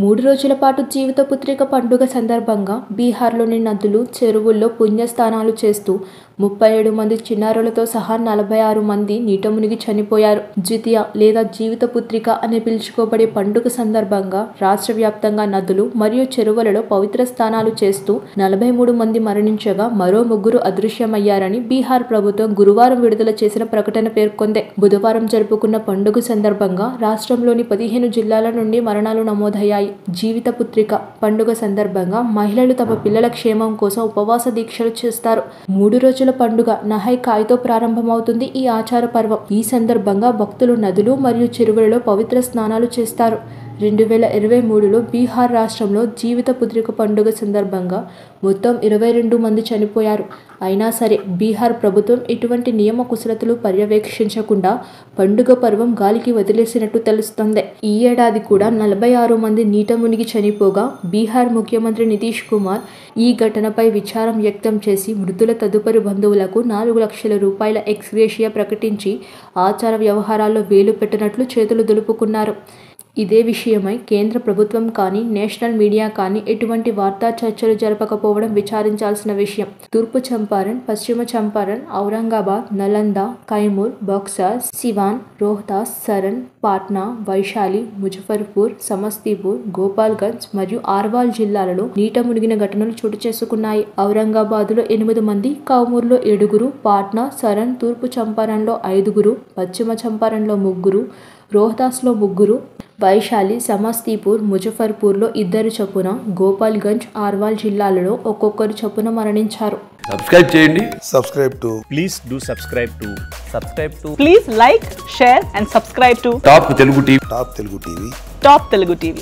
3 రోజుల పాటు జీవిత పుత్రిక పండుగ సందర్భంగా బీహార్లోని నదులు, చెరువుల్లో పుణ్యస్నానాలు చేస్తూ 37 మంది చిన్నారులతో సహా 46 మంది నీట మునిగి చనిపోయారు. ద్వితీయ లేదా జీవిత పుత్రిక అని పిలుచుకోబడే పండుగ సందర్భంగా రాష్ట్ర వ్యాప్తంగా నదులు మరియు చెరువులలో పవిత్ర స్నానాలు చేస్తూ 43 మంది మరణించగా మరో 3 అదృశ్యమయ్యారని బీహార్ ప్రభుత్వం గురువారం విడుదల చేసిన ప్రకటన పేర్కొంది. బుధవారం జరుపుకున్న పండుగ సందర్భంగా రాష్ట్రంలోని 15 జిల్లాల నుండి మరణాలు నమోదయ్యాయి. జీవిత పుత్రిక పండుగ సందర్భంగా మహిళలు తమ పిల్లల క్షేమం కోసం ఉపవాస దీక్షలు చేస్తారు. 3 రోజుల పండుగ నహై ఖాయ్తో ప్రారంభమవుతుంది ఈ ఆచార పర్వం. ఈ సందర్భంగా భక్తులు నదులు మరియు చెరువులలో పవిత్ర స్నానాలు చేస్తారు. 2023లో బీహార్ రాష్ట్రంలో జీవిత పుత్రిక పండుగ సందర్భంగా మొత్తం 22 మంది చనిపోయారు. అయినా సరే బీహార్ ప్రభుత్వం ఎటువంటి నియమ కుశలతలు పర్యవేక్షించకుండా పండుగ పర్వం గాలికి వదిలేసినట్టు తెలుస్తోంది. ఈ ఏడాది కూడా 46 మంది నీట మునిగి చనిపోగా బీహార్ ముఖ్యమంత్రి నితీష్ కుమార్ ఈ ఘటనపై విచారం వ్యక్తం చేసి మృతుల తదుపరి బంధువులకు 4 లక్షల రూపాయల ఎక్స్గ్రేషియా ప్రకటించి ఆచార వ్యవహారాల్లో వేలు పెట్టినట్లు చేతులు దులుపుకున్నారు. ఇదే విషయమై కేంద్ర ప్రభుత్వం కానీ, నేషనల్ మీడియా కానీ ఎటువంటి వార్తా చర్చలు జరపకపోవడం విచారించాల్సిన విషయం. తూర్పు చంపారణ్, పశ్చిమ చంపారణ్, ఔరంగాబాద్, నలంద, కైమూర్, బక్సర్, సివాన్, రోహ్తాస్, సరన్, పాట్నా, వైశాలి, ముజఫర్పూర్, సమస్తీపూర్, గోపాల్గంజ్ మరియు ఆర్వాల్ జిల్లాలలో నీట మునిగిన ఘటనలు చోటు చేసుకున్నాయి. ఔరంగాబాద్లో 8 మంది, కౌమూర్లో 7, పాట్నా, సరన్, తూర్పు చంపారణ్లో 5, పశ్చిమ చంపారణ్లో 3, రోహ్తాస్లో 3, వైశాలి, సమస్తీపూర్, ముజఫర్పూర్లో 2 చొప్పున, గోపాల్గంజ్, ఆర్వాల్ జిల్లాలలో ఒక్కొక్కరు చొప్పున మరణించారు. సబ్స్క్రైబ్ చేయండి. Please do subscribe to. Please like, share and subscribe to top Telugu TV. Top Telugu TV.